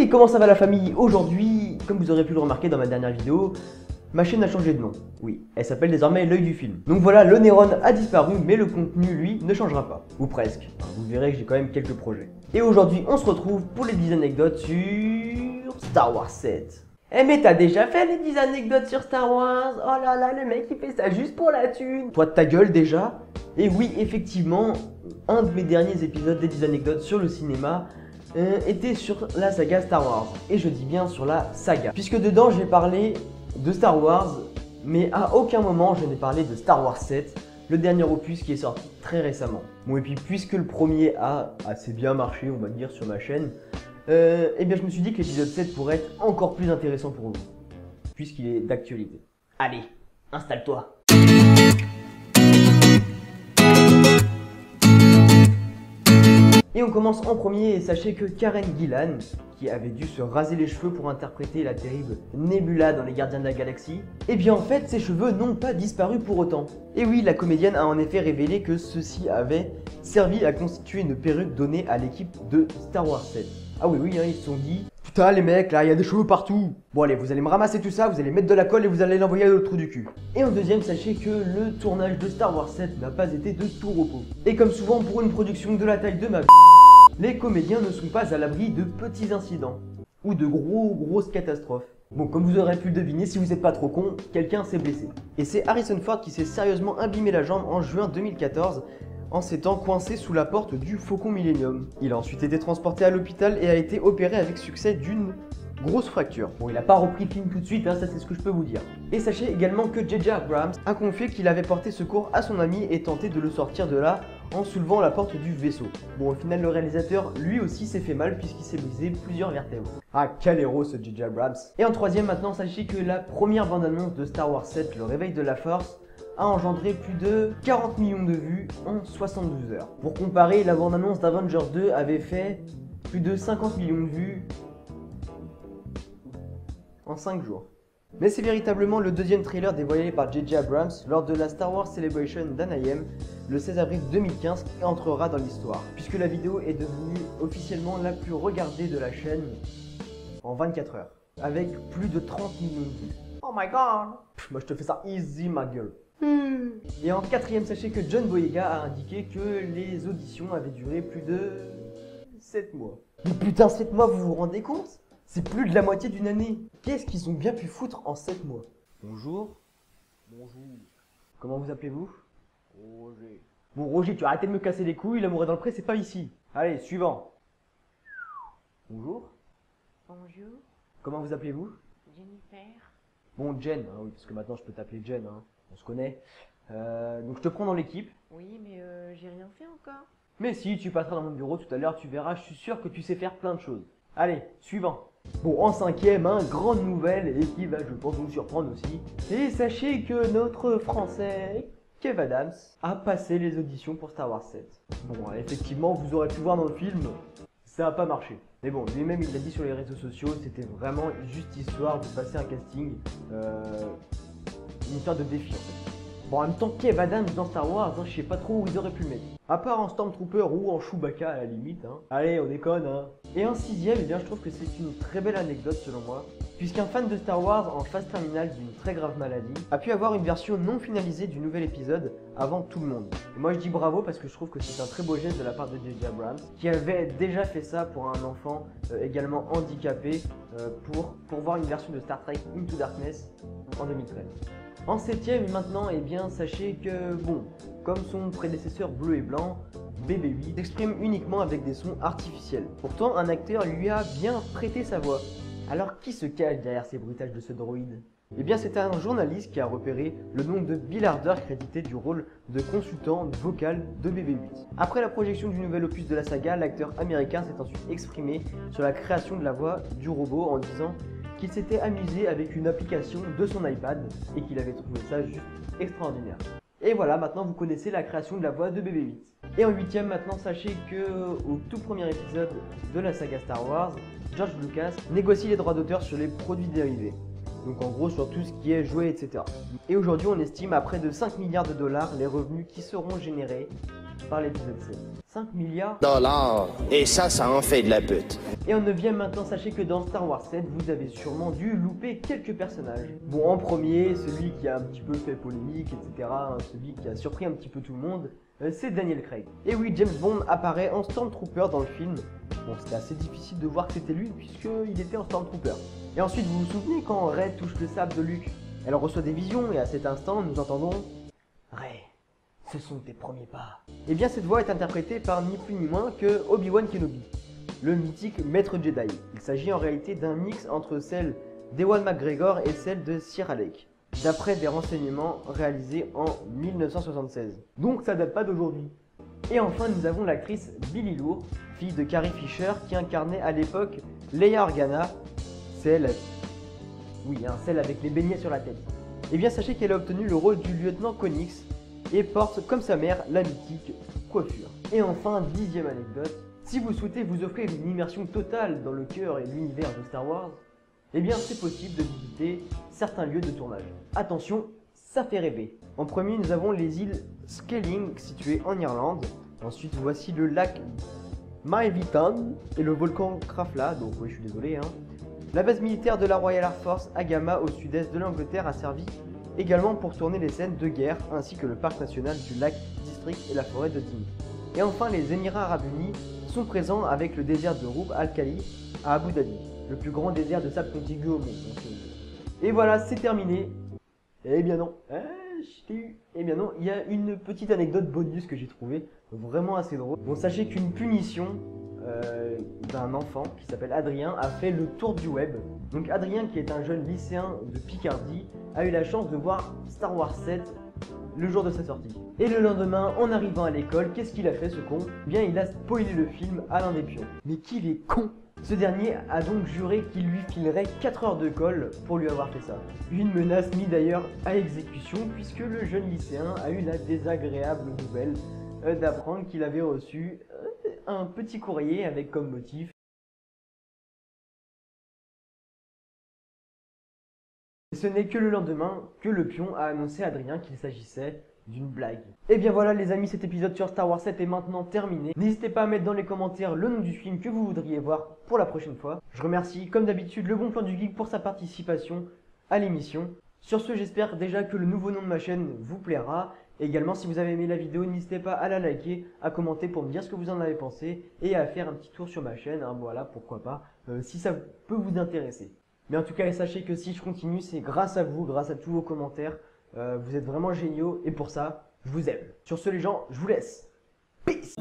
Hey, comment ça va la famille? Aujourd'hui, comme vous aurez pu le remarquer dans ma dernière vidéo, ma chaîne a changé de nom. Oui, elle s'appelle désormais L'œil du film. Donc voilà, le Néron a disparu, mais le contenu, lui, ne changera pas. Ou presque. Vous verrez que j'ai quand même quelques projets. Et aujourd'hui, on se retrouve pour les 10 anecdotes sur Star Wars 7. Eh mais t'as déjà fait les 10 anecdotes sur Star Wars? Oh là là, le mec il fait ça juste pour la thune. Toi de ta gueule déjà. Et oui, effectivement, un de mes derniers épisodes des 10 anecdotes sur le cinéma était sur la saga Star Wars. Et je dis bien sur la saga. Puisque dedans j'ai parlé de Star Wars, mais à aucun moment je n'ai parlé de Star Wars 7, le dernier opus qui est sorti très récemment. Bon et puis puisque le premier a assez bien marché, on va dire, sur ma chaîne, eh bien je me suis dit que l'épisode 7 pourrait être encore plus intéressant pour vous, puisqu'il est d'actualité. Allez, installe-toi. Et on commence en premier, et sachez que Karen Gillan, qui avait dû se raser les cheveux pour interpréter la terrible Nebula dans Les Gardiens de la Galaxie, eh bien en fait ses cheveux n'ont pas disparu pour autant. Et oui, la comédienne a en effet révélé que ceci avait servi à constituer une perruque donnée à l'équipe de Star Wars 7. Ah oui, hein, ils se sont dit, putain les mecs là, il y a des cheveux partout. Bon allez, vous allez me ramasser tout ça, vous allez mettre de la colle et vous allez l'envoyer à l'autre trou du cul. Et en deuxième, sachez que le tournage de Star Wars 7 n'a pas été de tout repos. Et comme souvent pour une production de la taille de ma les comédiens ne sont pas à l'abri de petits incidents ou de grosses catastrophes. Bon, comme vous aurez pu le deviner, si vous n'êtes pas trop con, quelqu'un s'est blessé. Et c'est Harrison Ford qui s'est sérieusement abîmé la jambe en juin 2014 en s'étant coincé sous la porte du Faucon Millenium. Il a ensuite été transporté à l'hôpital et a été opéré avec succès d'une grosse fracture. Bon, il n'a pas repris le film tout de suite, hein, ça c'est ce que je peux vous dire. Et sachez également que J.J. Abrams a confié qu'il avait porté secours à son ami et tenté de le sortir de là en soulevant la porte du vaisseau. Bon, au final, le réalisateur, lui aussi, s'est fait mal puisqu'il s'est brisé plusieurs vertèbres. Ah, quel héros ce J.J. Abrams. Et en troisième, maintenant, sachez que la première bande-annonce de Star Wars 7, Le Réveil de la Force, a engendré plus de 40 millions de vues en 72 heures. Pour comparer, la bande-annonce d'Avengers 2 avait fait plus de 50 millions de vues en 5 jours. Mais c'est véritablement le deuxième trailer dévoilé par J.J. Abrams lors de la Star Wars Celebration d'Anaheim le 16 avril 2015 qui entrera dans l'histoire, puisque la vidéo est devenue officiellement la plus regardée de la chaîne en 24 heures, avec plus de 30 millions de vues. Oh my god! Moi je te fais ça easy ma gueule. Et en quatrième, sachez que John Boyega a indiqué que les auditions avaient duré plus de 7 mois. Mais putain, 7 mois, vous vous rendez compte? C'est plus de la moitié d'une année. Qu'est-ce qu'ils ont bien pu foutre en 7 mois? Bonjour. Bonjour. Comment vous appelez-vous? Roger. Bon Roger, tu as arrêté de me casser les couilles, l'amour est dans le pré, c'est pas ici. Allez, suivant. Bonjour. Bonjour, Comment vous appelez-vous? Jennifer. Bon, Jen, hein, oui, parce que maintenant je peux t'appeler Jen, hein, on se connaît. Donc je te prends dans l'équipe. Oui, mais j'ai rien fait encore. Mais si, tu passeras dans mon bureau tout à l'heure, tu verras, je suis sûr que tu sais faire plein de choses. Allez, suivant. Bon, en cinquième, grande nouvelle et qui va, je pense, vous surprendre aussi. Et sachez que notre Français, Kev Adams, a passé les auditions pour Star Wars 7. Bon, effectivement, vous aurez pu voir dans le film, ça n'a pas marché. Mais bon, lui-même, il l'a dit sur les réseaux sociaux, c'était vraiment juste histoire de passer un casting, une histoire de défi en fait. Bon, en même temps, Kev Adams dans Star Wars, je sais pas trop où ils auraient pu le mettre. À part en Stormtrooper ou en Chewbacca à la limite, Allez, on déconne, Et en sixième, eh bien, je trouve que c'est une très belle anecdote selon moi, puisqu'un fan de Star Wars en phase terminale d'une très grave maladie a pu avoir une version non finalisée du nouvel épisode avant tout le monde. Et moi je dis bravo parce que je trouve que c'est un très beau geste de la part de J.J. Abrams, qui avait déjà fait ça pour un enfant également handicapé pour voir une version de Star Trek Into Darkness en 2013. En septième maintenant, eh bien sachez que bon, comme son prédécesseur Bleu et Blanc, BB-8 s'exprime uniquement avec des sons artificiels. Pourtant, un acteur lui a bien prêté sa voix. Alors qui se cache derrière ces bruitages de ce droïde? Eh bien c'est un journaliste qui a repéré le nom de Bill Hader crédité du rôle de consultant vocal de BB-8. Après la projection du nouvel opus de la saga, l'acteur américain s'est ensuite exprimé sur la création de la voix du robot en disant qu'il s'était amusé avec une application de son iPad et qu'il avait trouvé ça juste extraordinaire. Et voilà, maintenant vous connaissez la création de la voix de BB-8. Et en huitième, maintenant sachez que au tout premier épisode de la saga Star Wars, George Lucas négocie les droits d'auteur sur les produits dérivés. Donc en gros sur tout ce qui est jouets, etc. Et aujourd'hui on estime à près de 5 milliards de dollars les revenus qui seront générés par l'épisode 7. 5 milliards $. Et ça en fait de la pute. Et en 9ème maintenant, sachez que dans Star Wars 7, vous avez sûrement dû louper quelques personnages. Bon, en premier, celui qui a un petit peu fait polémique, etc., celui qui a surpris un petit peu tout le monde, c'est Daniel Craig. Et oui, James Bond apparaît en Stormtrooper dans le film. Bon, c'était assez difficile de voir que c'était lui, puisqu'il était en Stormtrooper. Et ensuite, vous vous souvenez quand Rey touche le sable de Luke? Elle reçoit des visions, et à cet instant, nous entendons « Rey, ce sont tes premiers pas ». Et bien, cette voix est interprétée par ni plus ni moins que Obi-Wan Kenobi, le mythique maître Jedi. Il s'agit en réalité d'un mix entre celle d'Ewan McGregor et celle de Sir Alec, d'après des renseignements réalisés en 1976. Donc ça date pas d'aujourd'hui. Et enfin nous avons l'actrice Billie Lourd, fille de Carrie Fisher, qui incarnait à l'époque Leia Organa, celle avec les beignets sur la tête. Et bien sachez qu'elle a obtenu le rôle du lieutenant Connix et porte comme sa mère la mythique coiffure. Et enfin, 10ème anecdote, si vous souhaitez vous offrir une immersion totale dans le cœur et l'univers de Star Wars, eh bien c'est possible de visiter certains lieux de tournage. Attention, ça fait rêver. En premier, nous avons les îles Skellig situées en Irlande. Ensuite, voici le lac Maevitan et le volcan Krafla, donc oui je suis désolé. La base militaire de la Royal Air Force à Gama au sud-est de l'Angleterre a servi également pour tourner les scènes de guerre, ainsi que le parc national du lac District et la forêt de Dean. Et enfin, les Émirats Arabes Unis sont présents avec le désert de Rub Al Khali à Abu Dhabi, le plus grand désert de sable contigu au monde. Et voilà, c'est terminé. Eh bien non, eh bien non, il y a une petite anecdote bonus que j'ai trouvée vraiment assez drôle. Bon, sachez qu'une punition d'un enfant qui s'appelle Adrien a fait le tour du web. Donc Adrien, qui est un jeune lycéen de Picardie, a eu la chance de voir Star Wars 7 le jour de sa sortie. Et le lendemain, en arrivant à l'école, qu'est-ce qu'il a fait ce con? Eh bien, il a spoilé le film à l'un des pions. Mais qu'il est con! Ce dernier a donc juré qu'il lui filerait 4 heures de colle pour lui avoir fait ça. Une menace mise d'ailleurs à exécution, puisque le jeune lycéen a eu la désagréable nouvelle d'apprendre qu'il avait reçu un petit courrier avec comme motif Et ce n'est que le lendemain que le pion a annoncé à Adrien qu'il s'agissait d'une blague. Et bien voilà les amis, cet épisode sur Star Wars 7 est maintenant terminé. N'hésitez pas à mettre dans les commentaires le nom du film que vous voudriez voir pour la prochaine fois. Je remercie comme d'habitude le bon plan du geek pour sa participation à l'émission. Sur ce, j'espère déjà que le nouveau nom de ma chaîne vous plaira. Et également, si vous avez aimé la vidéo, n'hésitez pas à la liker, à commenter pour me dire ce que vous en avez pensé et à faire un petit tour sur ma chaîne, voilà, pourquoi pas, si ça peut vous intéresser. Mais en tout cas, sachez que si je continue, c'est grâce à vous, grâce à tous vos commentaires. Vous êtes vraiment géniaux et pour ça, je vous aime. Sur ce les gens, je vous laisse. Peace.